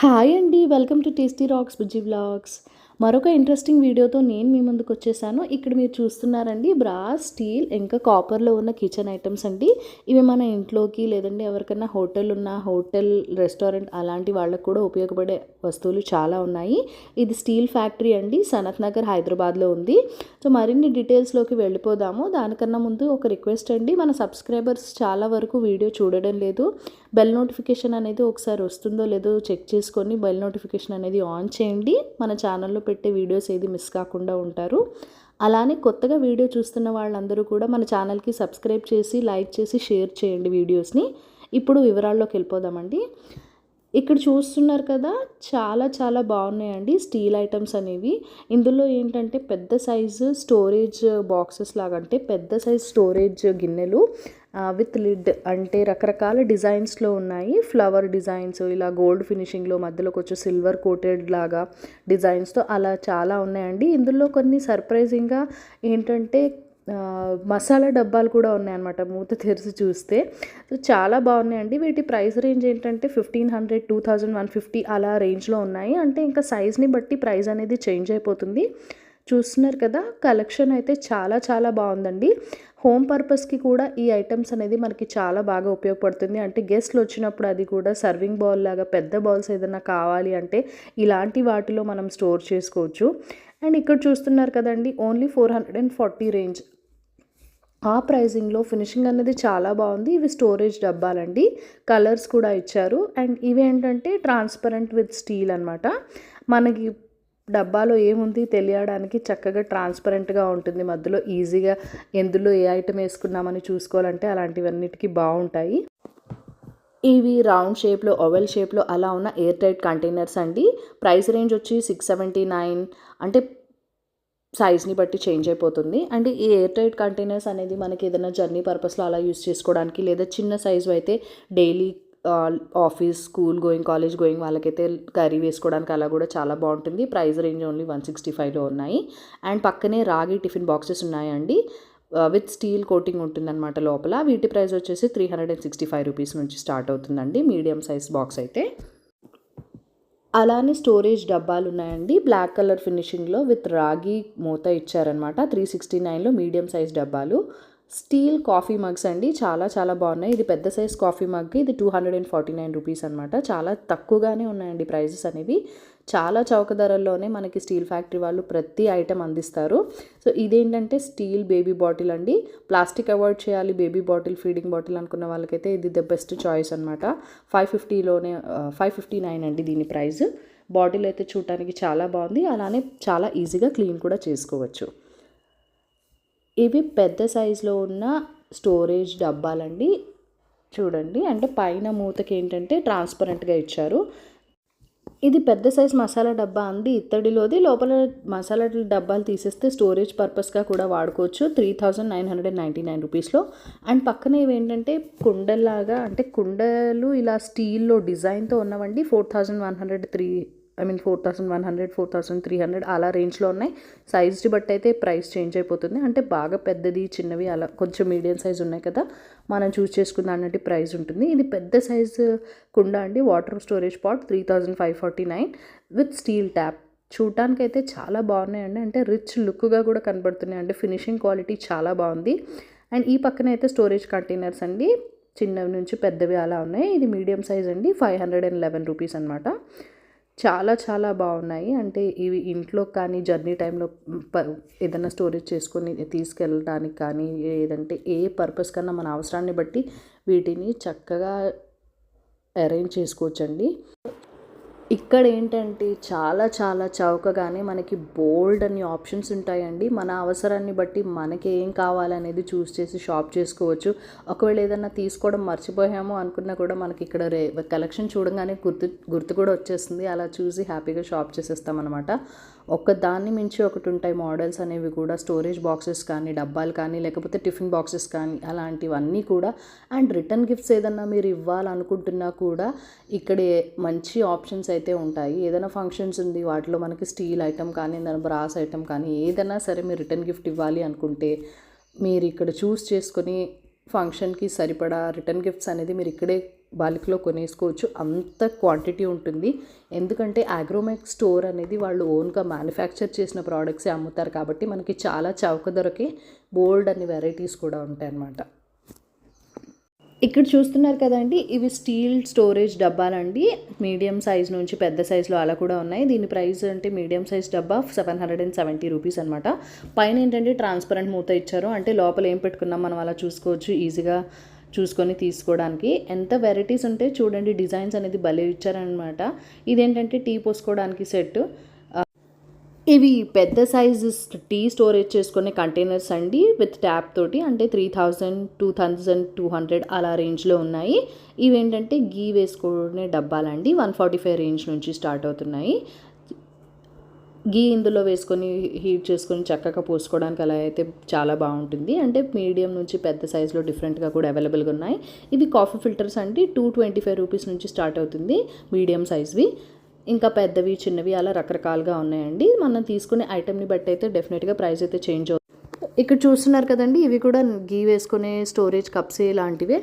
Hi అండి. Welcome to tasty rocks Bujji vlogs. మరొక interesting వీడియోతో నేను మీ ముందుకు వచ్చేసాను. ఇక్కడ మీరు చూస్తున్నారండి బ్రాస్, స్టీల్ ఇంకా కాపర్లో ఉన్న కిచెన్ ఐటమ్స్ అండి. ఇవి మన ఇంట్లోకి లేదంటే ఎవరికైనా హోటల్ రెస్టారెంట్ అలాంటి వాళ్ళకు కూడా ఉపయోగపడే వస్తువులు చాలా ఉన్నాయి. ఇది స్టీల్ ఫ్యాక్టరీ అండి, సనత్ నగర్ హైదరాబాద్లో ఉంది. సో మరిన్ని డీటెయిల్స్లోకి వెళ్ళిపోదాము. దానికన్నా ముందు ఒక రిక్వెస్ట్ అండి, మన సబ్స్క్రైబర్స్ చాలా వరకు వీడియో చూడడం లేదు. బెల్ నోటిఫికేషన్ అనేది ఒకసారి వస్తుందో లేదో చెక్ చేసుకొని బెల్ నోటిఫికేషన్ అనేది ఆన్ చేయండి. మన ఛానల్లో పెట్టే వీడియోస్ ఏది మిస్ కాకుండా ఉంటారు. అలానే కొత్తగా వీడియో చూస్తున్న వాళ్ళందరూ కూడా మన ఛానల్కి సబ్స్క్రైబ్ చేసి లైక్ చేసి షేర్ చేయండి వీడియోస్ని. ఇప్పుడు వివరాల్లోకి వెళ్ళిపోదామండి. ఇక్కడ చూస్తున్నారు కదా, చాలా చాలా బాగున్నాయండి స్టీల్ ఐటమ్స్ అనేవి. ఇందులో ఏంటంటే పెద్ద సైజు స్టోరేజ్ బాక్సెస్ లాగా, అంటే పెద్ద సైజ్ స్టోరేజ్ గిన్నెలు విత్ లిడ్, అంటే రకరకాల డిజైన్స్లో ఉన్నాయి. ఫ్లవర్ డిజైన్స్, ఇలా గోల్డ్ ఫినిషింగ్లో మధ్యలో కొంచెం సిల్వర్ కోటెడ్ లాగా డిజైన్స్తో అలా చాలా ఉన్నాయండి. ఇందులో కొన్ని సర్ప్రైజింగ్గా ఏంటంటే మసాలా డబ్బాలు కూడా ఉన్నాయన్నమాట, మూత తెరిచి చూస్తే. సో చాలా బాగున్నాయండి. వీటి ప్రైస్ రేంజ్ ఏంటంటే 1500, 2000, 150 అలా రేంజ్లో ఉన్నాయి. అంటే ఇంకా సైజ్ని బట్టి ప్రైస్ అనేది చేంజ్ అయిపోతుంది. చూస్తున్నారు కదా, కలెక్షన్ అయితే చాలా చాలా బాగుందండి. హోమ్ పర్పస్కి కూడా ఈ ఐటమ్స్ అనేది మనకి చాలా బాగా ఉపయోగపడుతుంది. అంటే గెస్ట్లు వచ్చినప్పుడు అది కూడా సర్వింగ్ బౌల్ లాగా పెద్ద బౌల్స్ ఏదైనా కావాలి అంటే ఇలాంటి వాటిలో మనం స్టోర్ చేసుకోవచ్చు. అండ్ ఇక్కడ చూస్తున్నారు కదండి, ఓన్లీ 440 రేంజ్. ఆ ప్రైజింగ్లో ఫినిషింగ్ అనేది చాలా బాగుంది. ఇవి స్టోరేజ్ డబ్బాలండి, కలర్స్ కూడా ఇచ్చారు. అండ్ ఇవి ఏంటంటే ట్రాన్స్పరెంట్ విత్ స్టీల్ అనమాట. మనకి డబ్బాలో ఏముంది తెలియడానికి చక్కగా ట్రాన్స్పరెంట్గా ఉంటుంది. మధ్యలో ఈజీగా ఎందులో ఏ ఐటమ్ వేసుకున్నామని చూసుకోవాలంటే అలాంటివన్నిటికీ బాగుంటాయి. ఇవి రౌండ్ షేప్లో, ఓవెల్ షేప్లో అలా ఉన్న ఎయిర్ టైట్ కంటైనర్స్ అండి. ప్రైస్ రేంజ్ వచ్చి 679. అంటే సైజ్ని బట్టి చేంజ్ అయిపోతుంది. అండ్ ఈ ఎయిర్ టైట్ కంటైనర్స్ అనేది మనకి ఏదైనా జర్నీ పర్పస్లో అలా యూస్ చేసుకోవడానికి, లేదా చిన్న సైజు అయితే daily office, school going, college going వాళ్ళకైతే కర్రీ వేసుకోవడానికి అలా కూడా చాలా బాగుంటుంది. ప్రైస్ రేంజ్ ఓన్లీ 165లో ఉన్నాయి. అండ్ పక్కనే రాగి టిఫిన్ బాక్సెస్ ఉన్నాయండి, విత్ స్టీల్ కోటింగ్ ఉంటుందన్నమాట లోపల. వీటి ప్రైస్ వచ్చేసి 365 రూపీస్ నుంచి స్టార్ట్ అవుతుందండి, మీడియం సైజ్ బాక్స్ అయితే. అలానే స్టోరేజ్ డబ్బాలు ఉన్నాయండి, బ్లాక్ కలర్ ఫినిషింగ్లో విత్ రాగి మూత ఇచ్చారనమాట. 369లో మీడియం సైజ్ డబ్బాలు. స్టీల్ కాఫీ మగ్స్ అండి, చాలా చాలా బాగున్నాయి. ఇది పెద్ద సైజ్ కాఫీ మగ్, ఇది 249 రూపీస్ అనమాట. చాలా తక్కువగానే ఉన్నాయండి ప్రైజెస్ అనేవి. చాలా చౌక ధరల్లోనే మనకి స్టీల్ ఫ్యాక్టరీ వాళ్ళు ప్రతి ఐటెం అందిస్తారు. సో ఇదేంటంటే స్టీల్ బేబీ బాటిల్ అండి. ప్లాస్టిక్ అవాయిడ్ చేయాలి, బేబీ బాటిల్, ఫీడింగ్ బాటిల్ అనుకున్న వాళ్ళకైతే ఇది ద బెస్ట్ చాయిస్ అనమాట. 559 అండి దీని ప్రైస్. బాటిల్ అయితే చూడటానికి చాలా బాగుంది, అలానే చాలా ఈజీగా క్లీన్ కూడా చేసుకోవచ్చు. ఇవి పెద్ద సైజులో ఉన్న స్టోరేజ్ డబ్బాలండి. చూడండి, అంటే పైన మూతకి ఏంటంటే ట్రాన్స్పరెంట్గా ఇచ్చారు. ఇది పెద్ద సైజ్ మసాలా డబ్బా అండి, ఇత్తడిలోది. లోపల మసాలా డబ్బాలు తీసేస్తే స్టోరేజ్ పర్పస్గా కూడా వాడుకోవచ్చు. 3999 రూపీస్లో. అండ్ పక్కన ఇవి ఏంటంటే కుండల్లాగా, అంటే కుండలు ఇలా స్టీల్లో డిజైన్తో ఉన్నవండి. 4100, 4300 అలా రేంజ్లో ఉన్నాయి. సైజ్ని బట్టి అయితే ప్రైస్ చేంజ్ అయిపోతుంది. అంటే బాగా పెద్దది, చిన్నవి అలా కొంచెం మీడియం సైజ్ ఉన్నాయి కదా, మనం చూస్ చేసుకున్న అన్నట్టు ప్రైస్ ఉంటుంది. ఇది పెద్ద సైజు కుండ అండి, water storage pot, 3549 with steel tap. చూడటానికి అయితే చాలా బాగున్నాయండి, అంటే రిచ్ లుక్గా కూడా కనబడుతున్నాయి. అంటే ఫినిషింగ్ క్వాలిటీ చాలా బాగుంది. అండ్ ఈ పక్కన అయితే స్టోరేజ్ కంటైనర్స్ అండి, చిన్నవి నుంచి పెద్దవి అలా ఉన్నాయి. ఇది మీడియం సైజ్ అండి, 511 రూపీస్ అనమాట. చాలా చాలా బాగున్నాయి. అంటే ఇవి ఇంట్లో కానీ జర్నీ టైంలో ఏదైనా స్టోరేజ్ చేసుకొని తీసుకెళ్ళడానికి కానీ, లేదంటే ఏ పర్పస్ కన్నా మన అవసరాన్ని బట్టి వీటిని చక్కగా అరేంజ్ చేసుకోవచ్చండి. ఇక్కడ ఏంటంటే చాలా చాలా చౌకగానే మనకి బోల్డ్ అన్ని ఆప్షన్స్ ఉంటాయండి. మన అవసరాన్ని బట్టి మనకి ఏం కావాలనేది చూస్ చేసి షాప్ చేసుకోవచ్చు. ఒకవేళ ఏదైనా తీసుకోవడం మర్చిపోయాము అనుకున్నా కూడా మనకి ఇక్కడ కలెక్షన్ చూడగానే గుర్తు కూడా వచ్చేస్తుంది. అలా చూసి హ్యాపీగా షాప్ చేసేస్తామన్నమాట. దాన్ని మించి ఒకటి ఉంటాయి మోడల్స్ అనేవి కూడా, స్టోరేజ్ బాక్సెస్ కానీ, డబ్బాలు కానీ, లేకపోతే టిఫిన్ బాక్సెస్ కానీ, అలాంటివన్నీ కూడా. అండ్ రిటర్న్ గిఫ్ట్స్ ఏదన్నా మీరు ఇవ్వాలనుకుంటున్నా కూడా ఇక్కడే మంచి ఆప్షన్స్ అయితే ఉంటాయి. ఏదైనా ఫంక్షన్స్ ఉంది, వాటిలో మనకి స్టీల్ ఐటమ్ కానీ, ఏదైనా బ్రాస్ ఐటమ్ కానీ, ఏదైనా సరే మీరు రిటర్న్ గిఫ్ట్ ఇవ్వాలి అనుకుంటే మీరు ఇక్కడ చూస్ చేసుకొని ఫంక్షన్కి సరిపడా రిటర్న్ గిఫ్ట్స్ అనేది మీరు ఇక్కడే బల్క్లో కొనేసుకోవచ్చు, అంత క్వాంటిటీ ఉంటుంది. ఎందుకంటే అగ్రోమెక్ స్టోర్ అనేది వాళ్ళు ఓన్గా మ్యానుఫ్యాక్చర్ చేసిన ప్రోడక్ట్సే అమ్ముతారు కాబట్టి మనకి చాలా చౌక ధరకే బోల్డ్ అన్ని వెరైటీస్ కూడా ఉంటాయి అన్నమాట. ఇక్కడ చూస్తున్నారు కదండి, ఇవి స్టీల్ స్టోరేజ్ డబ్బాలండి. మీడియం సైజ్ నుంచి పెద్ద సైజులో అలా కూడా ఉన్నాయి. దీని ప్రైస్ అంటే మీడియం సైజ్ డబ్బా 770 రూపీస్ అనమాట. పైన ఏంటంటే ట్రాన్స్పరెంట్ మూత ఇచ్చారు, అంటే లోపల ఏం పెట్టుకున్నాం మనం అలా చూసుకోవచ్చు, ఈజీగా చూసుకొని తీసుకోవడానికి. ఎంత వెరైటీస్ ఉంటాయి చూడండి, డిజైన్స్ అనేది భలే ఇచ్చారనమాట. ఇదేంటంటే టీ పోసుకోవడానికి సెట్. ఇవి పెద్ద సైజు టీ స్టోరేజ్ చేసుకునే కంటైనర్స్ అండి, విత్ ట్యాప్ తోటి. అంటే 3000, 2200 అలా రేంజ్లో ఉన్నాయి. ఇవేంటంటే గీ వేసుకునే డబ్బాలండి, 145 రేంజ్ నుంచి స్టార్ట్ అవుతున్నాయి. గీ ఇందులో వేసుకొని హీట్ చేసుకొని చక్కగా పోసుకోవడానికి అలా అయితే చాలా బాగుంటుంది. అంటే మీడియం నుంచి పెద్ద సైజులో డిఫరెంట్గా కూడా అవైలబుల్గా ఉన్నాయి. ఇవి కాఫీ ఫిల్టర్స్ అండి, 225 రూపీస్ నుంచి స్టార్ట్ అవుతుంది మీడియం సైజ్వి. ఇంకా పెద్దవి చిన్నవి అలా రకరకాలుగా ఉన్నాయండి. మనం తీసుకునే ఐటెంని బట్టి అయితే డెఫినెట్గా ప్రైస్ అయితే చేంజ్ అవుతుంది. ఇక్కడ చూస్తున్నారు కదండి, ఇవి కూడా గీ వేసుకునే స్టోరేజ్ కప్సే లాంటివే.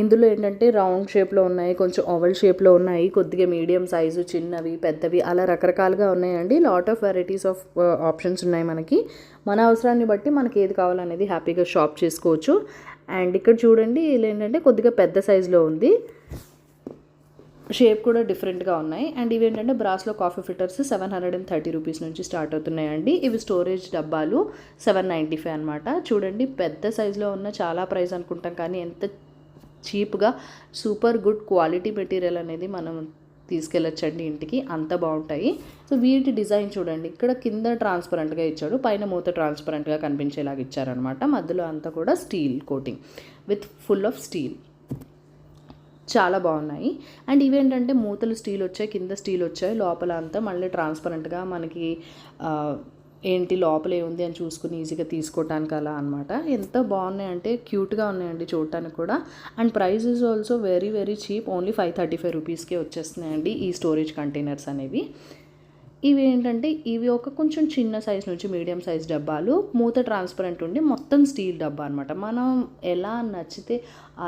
ఇందులో ఏంటంటే రౌండ్ షేప్లో ఉన్నాయి, కొంచెం ఓవల్ షేప్లో ఉన్నాయి, కొద్దిగా మీడియం సైజు, చిన్నవి, పెద్దవి అలా రకరకాలుగా ఉన్నాయండి. Lot of varieties of options ఉన్నాయి మనకి. మన అవసరాన్ని బట్టి మనకి ఏది కావాలనేది హ్యాపీగా షాప్ చేసుకోవచ్చు. అండ్ ఇక్కడ చూడండి, ఇలా ఏంటంటే కొద్దిగా పెద్ద సైజులో ఉంది, షేప్ కూడా డిఫరెంట్గా ఉన్నాయి. అండ్ ఇవి ఏంటంటే బ్రాస్లో కాఫీ ఫిల్టర్స్ 730 రూపీస్ నుంచి స్టార్ట్ అవుతున్నాయండి. ఇవి స్టోరేజ్ డబ్బాలు 795 అనమాట. చూడండి, పెద్ద సైజులో ఉన్న చాలా ప్రైస్ అనుకుంటాం, కానీ ఎంత చీప్గా సూపర్ గుడ్ క్వాలిటీ మెటీరియల్ అనేది మనం తీసుకెళ్ళొచ్చండి ఇంటికి, అంత బాగుంటాయి. సో వీటి డిజైన్ చూడండి, ఇక్కడ కింద ట్రాన్స్పరెంట్గా ఇచ్చాడు, పైన మూత ట్రాన్స్పరెంట్గా కనిపించేలాగా ఇచ్చారనమాట. మధ్యలో అంతా కూడా steel coating with full of steel, చాలా బాగున్నాయి. అండ్ ఇవేంటంటే మూతలు స్టీల్ వచ్చాయి, కింద స్టీల్ వచ్చాయి, లోపల అంతా మళ్ళీ ట్రాన్స్పరెంట్గా మనకి ఏంటి లోపల ఏముంది అని చూసుకుని ఈజీగా తీసుకోవటానికి అలా అనమాట. ఎంత బాగున్నాయి అంటే క్యూట్గా ఉన్నాయండి చూడటానికి కూడా. And price is also very very cheap, only 535 రూపీస్కే వచ్చేస్తున్నాయండి ఈ స్టోరేజ్ కంటైనర్స్ అనేవి. ఇవి ఏంటంటే ఇవి ఒక కొంచెం చిన్న సైజ్ నుంచి మీడియం సైజ్ డబ్బాలు, మూత ట్రాన్స్పరెంట్ ఉండి మొత్తం స్టీల్ డబ్బా అనమాట. మనం ఎలా నచ్చితే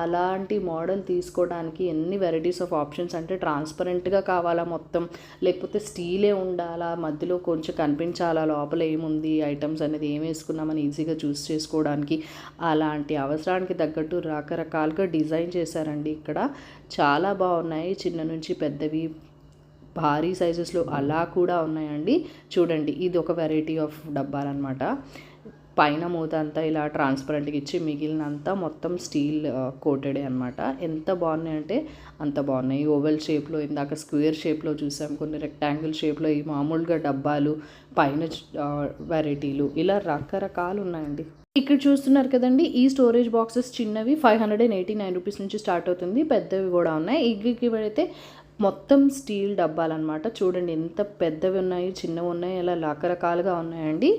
అలాంటి మోడల్ తీసుకోవడానికి ఎన్ని వెరైటీస్ ఆఫ్ ఆప్షన్స్, అంటే ట్రాన్స్పరెంట్గా కావాలా మొత్తం, లేకపోతే స్టీలే ఉండాలా, మధ్యలో కొంచెం కనిపించాలా లోపల ఏముంది ఐటమ్స్ అనేది ఏం వేసుకున్నామని ఈజీగా చూస్ చేసుకోవడానికి, అలాంటి అవసరానికి తగ్గట్టు రకరకాలుగా డిజైన్ చేశారండి. ఇక్కడ చాలా బాగున్నాయి, చిన్న నుంచి పెద్దవి, భారీ సైజెస్లో అలా కూడా ఉన్నాయండి. చూడండి, ఇది ఒక వెరైటీ ఆఫ్ డబ్బాలన్నమాట. పైన మూత అంతా ఇలా ట్రాన్స్పరెంట్గా ఇచ్చి మిగిలినంతా మొత్తం స్టీల్ కోటెడే అనమాట. ఎంత బాగున్నాయంటే అంత బాగున్నాయి. ఓవెల్ షేప్లో, ఇందాక స్క్వేర్ షేప్లో చూసాం, కొన్ని రెక్టాంగిల్ షేప్లో, ఈ మామూలుగా డబ్బాలు, పైన వెరైటీలు, ఇలా రకరకాలు ఉన్నాయండి. ఇక్కడ చూస్తున్నారు కదండి, ఈ స్టోరేజ్ బాక్సెస్ చిన్నవి 589 రూపీస్ నుంచి స్టార్ట్ అవుతుంది, పెద్దవి కూడా ఉన్నాయి. ఇవి అయితే మొత్తం స్టీల్ డబ్బాలన్నమాట. చూడండి ఎంత పెద్దవి ఉన్నాయి, చిన్నవి ఉన్నాయి, ఇలా రకరకాలుగా ఉన్నాయండి.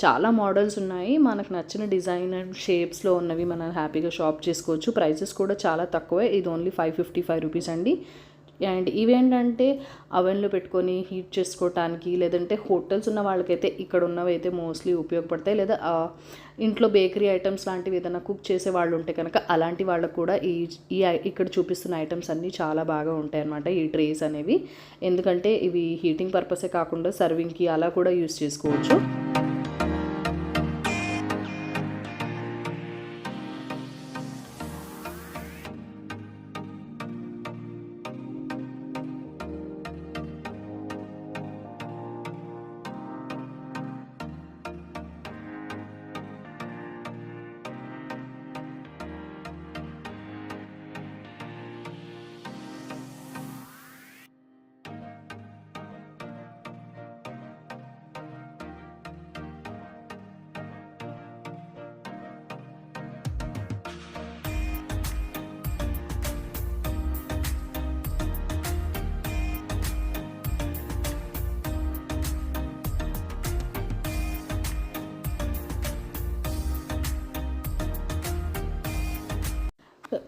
చాలా మోడల్స్ ఉన్నాయి, మనకు నచ్చిన డిజైన్ అండ్ షేప్స్లో ఉన్నవి మనం హ్యాపీగా షాప్ చేసుకోవచ్చు. ప్రైసెస్ కూడా చాలా తక్కువే, ఇది ఓన్లీ 555 రూపీస్ అండి. అండ్ ఇవేంటంటే అవెన్లో పెట్టుకొని హీట్ చేసుకోవటానికి, లేదంటే హోటల్స్ ఉన్న వాళ్ళకైతే ఇక్కడ ఉన్నవి అయితే మోస్ట్లీ ఉపయోగపడతాయి. లేదా ఇంట్లో బేకరీ ఐటమ్స్ లాంటివి ఏదైనా కుక్ చేసే వాళ్ళు ఉంటే కనుక అలాంటి వాళ్ళకు కూడా ఈ ఇక్కడ చూపిస్తున్న ఐటమ్స్ అన్నీ చాలా బాగా ఉంటాయి అన్నమాట, ఈ ట్రేస్ అనేవి. ఎందుకంటే ఇవి హీటింగ్ పర్పసే కాకుండా సర్వింగ్కి అలా కూడా యూస్ చేసుకోవచ్చు.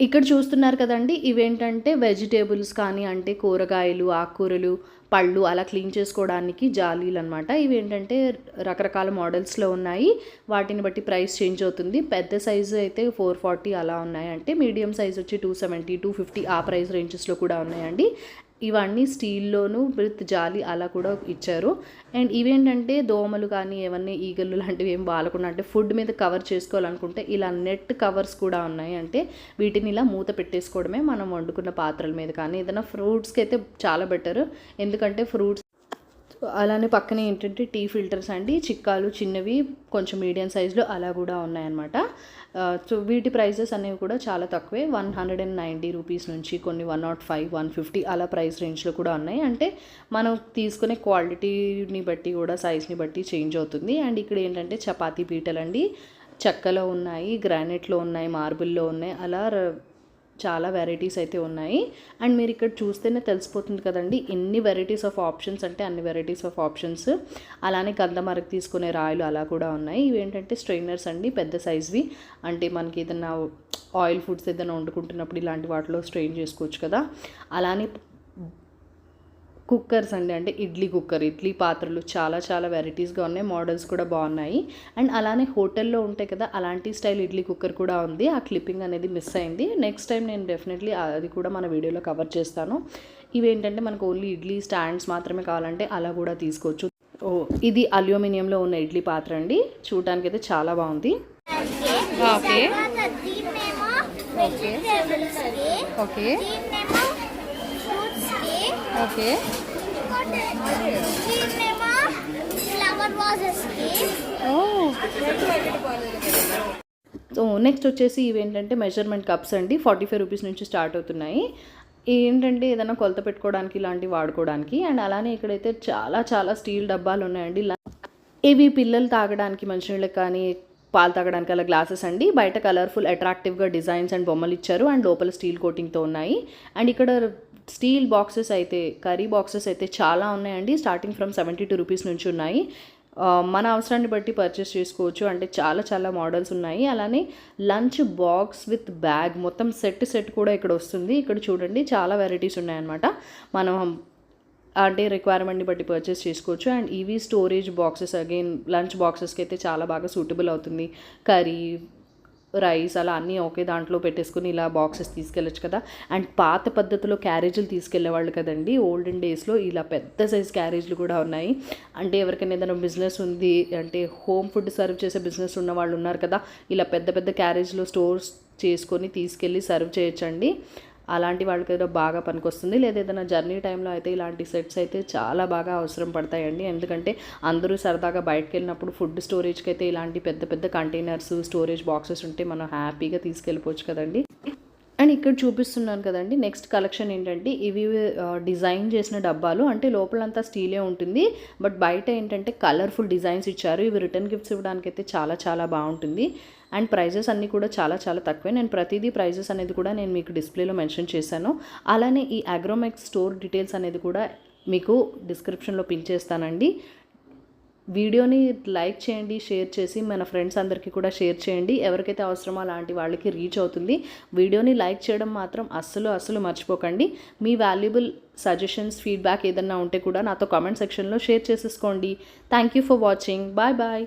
ఇక్కడ చూస్తున్నారు కదండి, ఇవేంటంటే వెజిటేబుల్స్ కానీ అంటే కూరగాయలు, ఆకుకూరలు, పళ్ళు అలా క్లీన్ చేసుకోవడానికి జాలీలు అనమాట. ఇవేంటంటే రకరకాల మోడల్స్లో ఉన్నాయి. వాటిని బట్టి ప్రైస్ చేంజ్ అవుతుంది. పెద్ద సైజు అయితే 440 అలా ఉన్నాయి. అంటే మీడియం సైజ్ వచ్చి 270, 250 ఆ ప్రైస్ రేంజెస్లో కూడా ఉన్నాయండి. ఇవన్నీ స్టీల్లోను విత్ జాలి అలా కూడా ఇచ్చారు. అండ్ ఇవేంటంటే దోమలు కానీ ఏమన్నా ఈగలు లాంటివి ఏం బాలకుండా అంటే ఫుడ్ మీద కవర్ చేసుకోవాలనుకుంటే ఇలా నెట్ కవర్స్ కూడా ఉన్నాయి. అంటే వీటిని ఇలా మూత పెట్టేసుకోవడమే మనం వండుకున్న పాత్రల మీద కానీ ఏదైనా ఫ్రూట్స్కి అయితే చాలా బెటర్. ఎందుకంటే ఫ్రూట్స్ అలానే పక్కనే ఏంటంటే టీ ఫిల్టర్స్ అండి, చిక్కాలు చిన్నవి కొంచెం మీడియం సైజులో అలా కూడా ఉన్నాయన్నమాట. సో వీటి ప్రైజెస్ అనేవి కూడా చాలా తక్కువే. 190 రూపీస్ నుంచి కొన్ని 105, 150 అలా ప్రైస్ రేంజ్లో కూడా ఉన్నాయి. అంటే మనం తీసుకునే క్వాలిటీని బట్టి కూడా సైజ్ని బట్టి చేంజ్ అవుతుంది. అండ్ ఇక్కడ ఏంటంటే చపాతీ పీటలు అండి, చెక్కలో ఉన్నాయి, గ్రానైట్లో ఉన్నాయి, మార్బుల్లో ఉన్నాయి, అలా చాలా వెరైటీస్ అయితే ఉన్నాయి. అండ్ మీరు ఇక్కడ చూస్తేనే తెలిసిపోతుంది కదండి ఎన్ని వెరైటీస్ ఆఫ్ ఆప్షన్స్ అంటే అన్ని వెరైటీస్ ఆఫ్ ఆప్షన్స్. అలానే గంధమరకు తీసుకునే రాయలు అలా కూడా ఉన్నాయి. ఇవేంటంటే స్ట్రైనర్స్ అండి, పెద్ద సైజ్వి. అంటే మనకి ఏదైనా ఆయిల్ ఫుడ్స్ ఏదైనా వండుకుంటున్నప్పుడు ఇలాంటి వాటిలో స్ట్రెయిన్ చేసుకోవచ్చు కదా. అలానే కుక్కర్స్ అండి, అంటే ఇడ్లీ పాత్రలు చాలా చాలా వెరైటీస్గా ఉన్నాయి. మోడల్స్ కూడా బాగున్నాయి. అండ్ అలానే హోటల్లో ఉంటాయి కదా అలాంటి స్టైల్ ఇడ్లీ కుక్కర్ కూడా ఉంది. ఆ క్లిప్పింగ్ అనేది మిస్ అయింది. నెక్స్ట్ టైం నేను డెఫినెట్లీ అది కూడా మన వీడియోలో కవర్ చేస్తాను. ఇవేంటంటే మనకు ఓన్లీ ఇడ్లీ స్టాండ్స్ మాత్రమే కావాలంటే అలా కూడా తీసుకోవచ్చు. ఇది అల్యూమినియంలో ఉన్న ఇడ్లీ పాత్ర అండి, చూడడానికి అయితే చాలా బాగుంది. Okay okay okay so next వచ్చేసి ఇవేంటంటే మెజర్మెంట్ కప్స్ అండి, 45 రూపీస్ నుంచి స్టార్ట్ అవుతున్నాయి. ఏంటంటే ఏదైనా కొలత పెట్టుకోవడానికి ఇలాంటివి వాడుకోవడానికి. అండ్ అలానే ఇక్కడైతే చాలా చాలా స్టీల్ డబ్బాలు ఉన్నాయండి. ఇవి పిల్లలు తాగడానికి మంచినీళ్ళకి కానీ పాలు తాగడానికి అలా గ్లాసెస్ అండి. బయట కలర్ఫుల్ అట్రాక్టివ్గా డిజైన్స్ అండ్ బొమ్మలు ఇచ్చారు. అండ్ లోపల స్టీల్ కోటింగ్తో ఉన్నాయి. అండ్ ఇక్కడ స్టీల్ బాక్సెస్ అయితే కర్రీ బాక్సెస్ అయితే చాలా ఉన్నాయండి. స్టార్టింగ్ ఫ్రమ్ 72 రూపీస్ నుంచి ఉన్నాయి. మన అవసరాన్ని బట్టి పర్చేస్ చేసుకోవచ్చు. అంటే చాలా చాలా మోడల్స్ ఉన్నాయి. అలానే లంచ్ బాక్స్ విత్ బ్యాగ్ మొత్తం సెట్ కూడా ఇక్కడ వస్తుంది. ఇక్కడ చూడండి చాలా వెరైటీస్ ఉన్నాయన్నమాట. మనం అంటే రిక్వైర్మెంట్ని బట్టి పర్చేస్ చేసుకోవచ్చు. అండ్ ఇవి స్టోరేజ్ బాక్సెస్, అగైన్ లంచ్ బాక్సెస్కి అయితే చాలా బాగా సూటబుల్ అవుతుంది. కర్రీ, రైస్ అలా అన్నీ ఒకే దాంట్లో పెట్టేసుకుని ఇలా బాక్సెస్ తీసుకెళ్ళచ్చు కదా. అండ్ పాత పద్ధతిలో క్యారేజీలు తీసుకెళ్లేవాళ్ళు కదండి ఓల్డెన్ డేస్లో, ఇలా పెద్ద సైజ్ క్యారేజీలు కూడా ఉన్నాయి. అంటే ఎవరికైనా ఏదైనా బిజినెస్ ఉంది అంటే హోమ్ ఫుడ్ సర్వ్ చేసే బిజినెస్ ఉన్న వాళ్ళు ఉన్నారు కదా, ఇలా పెద్ద పెద్ద క్యారేజ్లో స్టోర్స్ చేసుకొని తీసుకెళ్ళి సర్వ్ చేయొచ్చండి. అలాంటి వాళ్ళకి ఏదో బాగా పనికొస్తుంది. లేదా ఏదైనా జర్నీ టైంలో అయితే ఇలాంటి సెట్స్ అయితే చాలా బాగా అవసరం పడతాయండి. ఎందుకంటే అందరూ సరదాగా బయటకు వెళ్ళినప్పుడు ఫుడ్ స్టోరేజ్కి అయితే ఇలాంటి పెద్ద పెద్ద కంటైనర్స్, స్టోరేజ్ బాక్సెస్ ఉంటే మనం హ్యాపీగా తీసుకెళ్ళిపోవచ్చు కదండి. అండ్ ఇక్కడ చూపిస్తున్నాను కదండి నెక్స్ట్ కలెక్షన్ ఏంటంటే ఇవి డిజైన్ చేసిన డబ్బాలు. అంటే లోపలంతా స్టీలే ఉంటుంది, బట్ బయట ఏంటంటే కలర్ఫుల్ డిజైన్స్ ఇచ్చారు. ఇవి రిటర్న్ గిఫ్ట్స్ ఇవ్వడానికి అయితే చాలా చాలా బాగుంటుంది. అండ్ ప్రైజెస్ అన్నీ కూడా చాలా చాలా తక్కువే. నేను ప్రతిదీ ప్రైజెస్ అనేది కూడా నేను మీకు డిస్ప్లేలో మెన్షన్ చేశాను. అలానే ఈ అగ్రోమెక్స్ స్టోర్ డీటెయిల్స్ అనేది కూడా మీకు డిస్క్రిప్షన్లో పిన్ చేస్తానండి. వీడియోని లైక్ చేయండి, షేర్ చేసి మన ఫ్రెండ్స్ అందరికీ కూడా షేర్ చేయండి. ఎవరికైతే అవసరమో అలాంటి వాళ్ళకి రీచ్ అవుతుంది. వీడియోని లైక్ చేయడం మాత్రం అస్సలు మర్చిపోకండి. మీ వాల్యుబుల్ సజెషన్స్, ఫీడ్బ్యాక్ ఏదన్నా ఉంటే కూడా నాతో కామెంట్ సెక్షన్లో షేర్ చేసేసుకోండి. Thank you for watching. Bye bye.